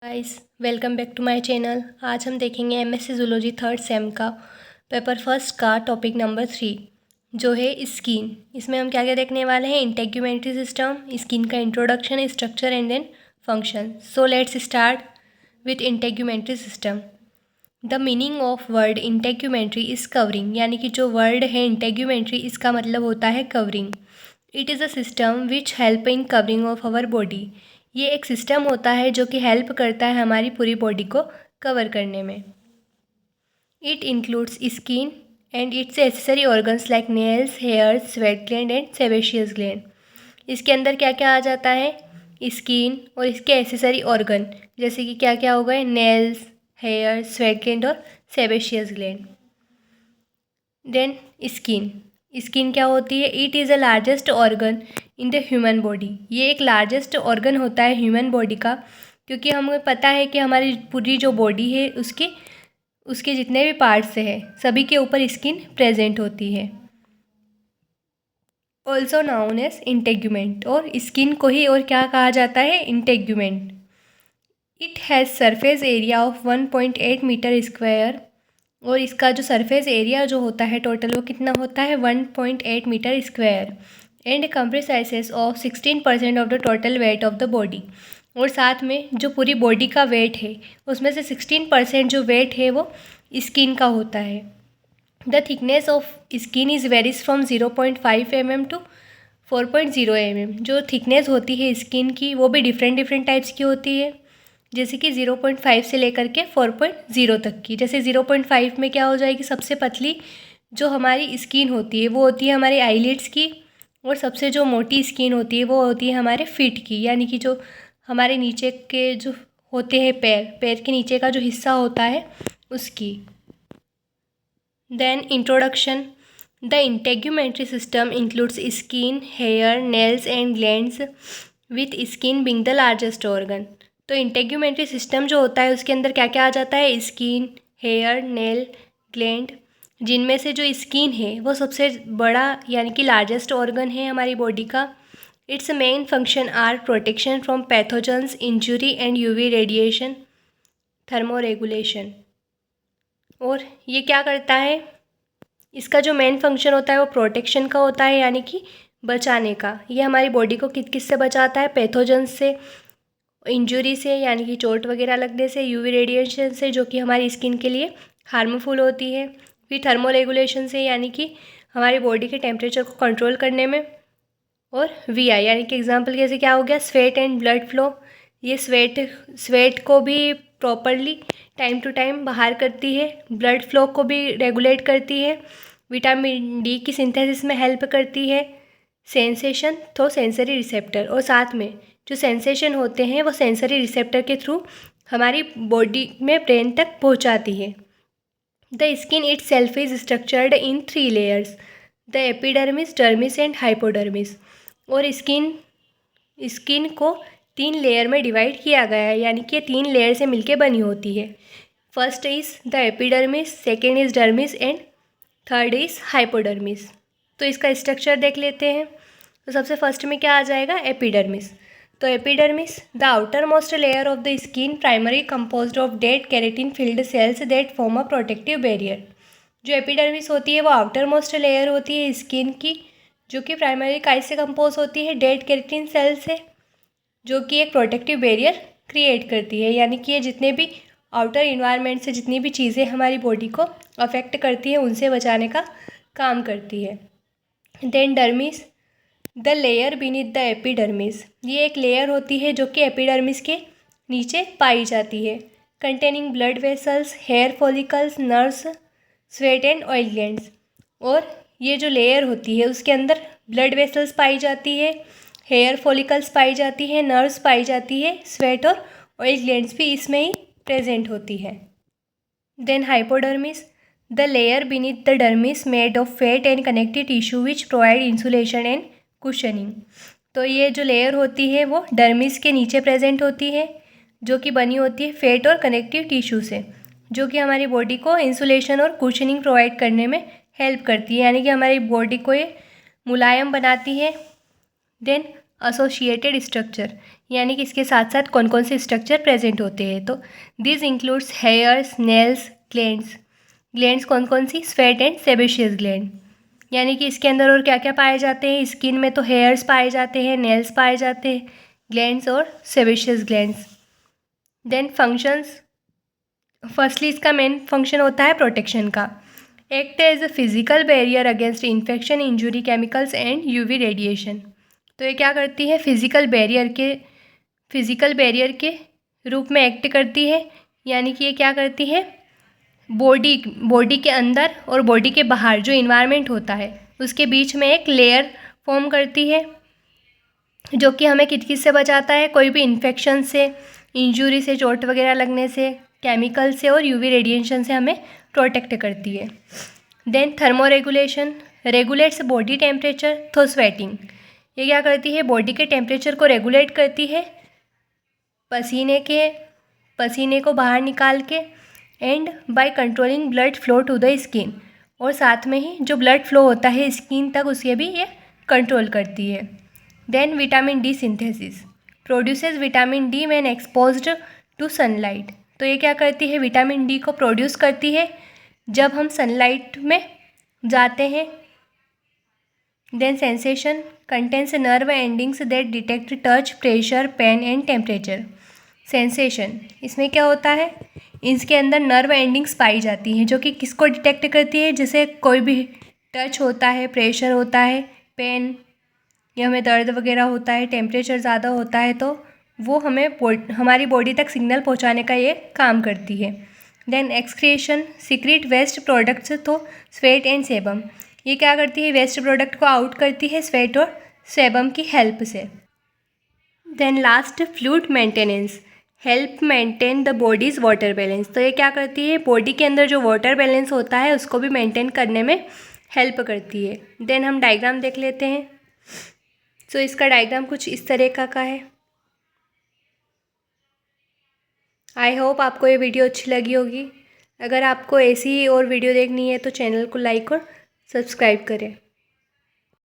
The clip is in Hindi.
Guys, welcome back to my channel. आज हम देखेंगे एमएससी जूलॉजी थर्ड सेम का पेपर फर्स्ट का टॉपिक नंबर 3 जो है स्किन। इसमें हम क्या क्या देखने वाले हैं, इंटेग्यूमेंट्री सिस्टम, स्किन का introduction, structure and then function. So let's start with integumentary system. The meaning of word integumentary is covering, यानी कि जो वर्ड है इंटेग्यूमेंट्री इसका मतलब होता है covering. It is a system which help in covering of our body. ये एक सिस्टम होता है जो कि हेल्प करता है हमारी पूरी बॉडी को कवर करने में। It includes skin and it's accessory organs like nails, hairs, sweat gland and sebaceous gland. इसके अंदर क्या क्या आ जाता है, स्किन और इसके एसेसरी ऑर्गन, जैसे कि क्या क्या हो गए, नेल्स, हेयर, स्वेट ग्लैंड और सेबेशियस ग्लैंड। देन स्किन क्या होती है, it is a largest organ in the human body. ये एक लार्जेस्ट ऑर्गन होता है ह्यूमन बॉडी का, क्योंकि हमें पता है कि हमारी पूरी जो बॉडी है उसके जितने भी पार्ट्स हैं सभी के ऊपर स्किन प्रेजेंट होती है। ऑल्सो नाउन एज इंटेग्यूमेंट, और स्किन को ही और क्या कहा जाता है, integument. It has surface area of 1.8 metre square, और इसका जो सरफेस एरिया जो होता है टोटल वो कितना होता है, 1.8 metre square. And comprises of 16% of the total weight of the body, और साथ में जो पूरी बॉडी का वेट है उसमें से 16% जो वेट है वो स्किन का होता है। The thickness of skin is varies from 0.5 mm to 4.0 mm। जो थिकनेस होती है स्किन की वो भी डिफरेंट टाइप्स की होती है, जैसे कि 0.5 से लेकर के 4.0 तक की। जैसे 0.5 में क्या हो जाएगी, सबसे पतली जो हमारी स्किन होती है वो होती है हमारे आईलिड्स की, और सबसे जो मोटी स्किन होती है वो होती है हमारे फीट की, यानी कि जो हमारे नीचे के जो होते हैं पैर के नीचे का जो हिस्सा होता है उसकी। Then introduction. The integumentary system includes skin, hair, nails and glands, with skin being the largest organ. तो इंटेग्यूमेंट्री सिस्टम जो होता है उसके अंदर क्या क्या आ जाता है, स्किन, हेयर, नेल, ग्लैंड, जिनमें से जो स्किन है वो सबसे बड़ा यानी कि लार्जेस्ट ऑर्गन है हमारी बॉडी का। Its main function are protection from pathogens, injury and UV radiation, thermoregulation. और ये क्या करता है, इसका जो मेन फंक्शन होता है वो प्रोटेक्शन का होता है, यानी कि बचाने का। ये हमारी बॉडी को किस से बचाता है, पैथोजेंस से, इंजुरी से यानी कि चोट वगैरह लगने से, यूवी रेडिएशन से जो कि हमारी स्किन के लिए हार्मफुल होती है, फिर थर्मोरेगुलेशन से यानी कि हमारी बॉडी के टेम्परेचर को कंट्रोल करने में, और वीआई यानी कि एग्जांपल जैसे क्या हो गया, स्वेट एंड ब्लड फ्लो। ये स्वेट को भी प्रॉपरली टाइम टू टाइम बाहर करती है, ब्लड फ्लो को भी रेगुलेट करती है, विटामिन डी की सिंथेसिस में हेल्प करती है, सेंसेशन तो सेंसरी रिसेप्टर, और साथ में जो सेंसेशन होते हैं वो सेंसरी रिसेप्टर के थ्रू हमारी बॉडी में ब्रेन तक पहुंचाती है। The skin it self is structured in 3 layers, the epidermis, dermis and hypodermis. और स्किन को 3 लेयर में डिवाइड किया गया है, यानी कि 3 लेयर से मिलके बनी होती है। First is the epidermis, second is dermis and third is hypodermis. तो इसका स्ट्रक्चर देख लेते हैं। तो सबसे फर्स्ट में क्या आ जाएगा, एपिडर्मिस। तो epidermis, the outermost layer of the skin, primary composed of dead keratin filled cells that form a protective barrier. जो एपिडर्मिस होती है वो आउटर मोस्ट लेयर होती है स्किन की, जो कि प्राइमरी काई से कंपोज होती है, डेड केराटिन सेल से, जो कि एक प्रोटेक्टिव बैरियर क्रिएट करती है, यानी कि ये जितने भी आउटर इन्वायरमेंट से जितनी भी चीज़ें हमारी बॉडी को अफेक्ट करती है उनसे बचाने का काम करती है। Then dermis, the layer beneath the epidermis. ये एक लेयर होती है जो कि एपिडर्मिस के नीचे पाई जाती है, containing blood vessels, hair follicles, nerves, sweat and oil glands. और ये जो लेयर होती है उसके अंदर ब्लड वेसल्स पाई जाती है, हेयर फॉलिकल्स पाई जाती है, नर्व्स पाई जाती है, स्वेट और ऑयल ग्लैंड्स भी इसमें ही प्रेजेंट होती है। Then hypodermis, the layer beneath the dermis made of fat and connective tissue which provide insulation and cushioning. तो ये जो लेयर होती है वो डर्मिस के नीचे प्रेजेंट होती है, जो कि बनी होती है फैट और कनेक्टिव टिश्यू से, जो कि हमारी बॉडी को इंसुलेशन और कुशनिंग प्रोवाइड करने में हेल्प करती है, यानी कि हमारी बॉडी को ये मुलायम बनाती है। देन एसोसिएटेड स्ट्रक्चर, यानी कि इसके साथ साथ कौन कौन से स्ट्रक्चर प्रेजेंट होते हैं। तो this includes hairs, nails, glands. Glands कौन कौन सी? Sweat and sebaceous gland. यानी कि इसके अंदर और क्या क्या पाए जाते हैं? स्किन में तो हेयर्स पाए जाते हैं, नेल्स पाए जाते हैं, ग्लैंड्स और sebaceous glands. Then functions, firstly इसका मेन फंक्शन होता है प्रोटेक्शन का। Act as a physical barrier against infection, injury, chemicals and UV radiation. तो ये क्या करती है? फिजिकल बैरियर के रूप में एक्ट करती है। यानी कि ये क्या करती है? बॉडी के अंदर और बॉडी के बाहर जो इन्वायरमेंट होता है उसके बीच में एक लेयर फॉर्म करती है, जो कि हमें किस किस से बचाता है? कोई भी इन्फेक्शन से, इंजरी से, चोट वगैरह लगने से, केमिकल से और यूवी रेडिएशन से हमें प्रोटेक्ट करती है। Then thermoregulation, regulates body temperature through sweating. ये क्या करती है? बॉडी के टेम्परेचर को रेगुलेट करती है पसीने को बाहर निकाल के, and by controlling blood flow to the skin. और साथ में ही जो ब्लड फ्लो होता है स्किन तक उसे भी ये कंट्रोल करती है। Then vitamin D synthesis, produces vitamin D when exposed to sunlight. तो ये क्या करती है? विटामिन डी को प्रोड्यूस करती है जब हम सनलाइट में जाते हैं। Then sensation, contains nerve endings that detect touch, pressure, pain and temperature. Sensation, इसमें क्या होता है? इसके अंदर नर्व एंडिंग्स पाई जाती हैं जो कि किसको डिटेक्ट करती है? जैसे कोई भी टच होता है, प्रेशर होता है, पेन या हमें दर्द वगैरह होता है, टेम्परेचर ज़्यादा होता है, तो वो हमें हमारी बॉडी तक सिग्नल पहुंचाने का ये काम करती है। Then excretion, secrete waste products तो स्वेट एंड सेबम। ये क्या करती है? वेस्ट प्रोडक्ट को आउट करती है स्वेट और सेबम की हेल्प से। Then last, fluid maintenance, help maintain the body's water balance. तो ये क्या करती है? बॉडी के अंदर जो वाटर बैलेंस होता है उसको भी मेंटेन करने में हेल्प करती है। देन हम डायग्राम देख लेते हैं। सो इसका डायग्राम कुछ इस तरह का है। आई होप आपको ये वीडियो अच्छी लगी होगी। अगर आपको ऐसी और वीडियो देखनी है तो चैनल को लाइक और सब्सक्राइब करें।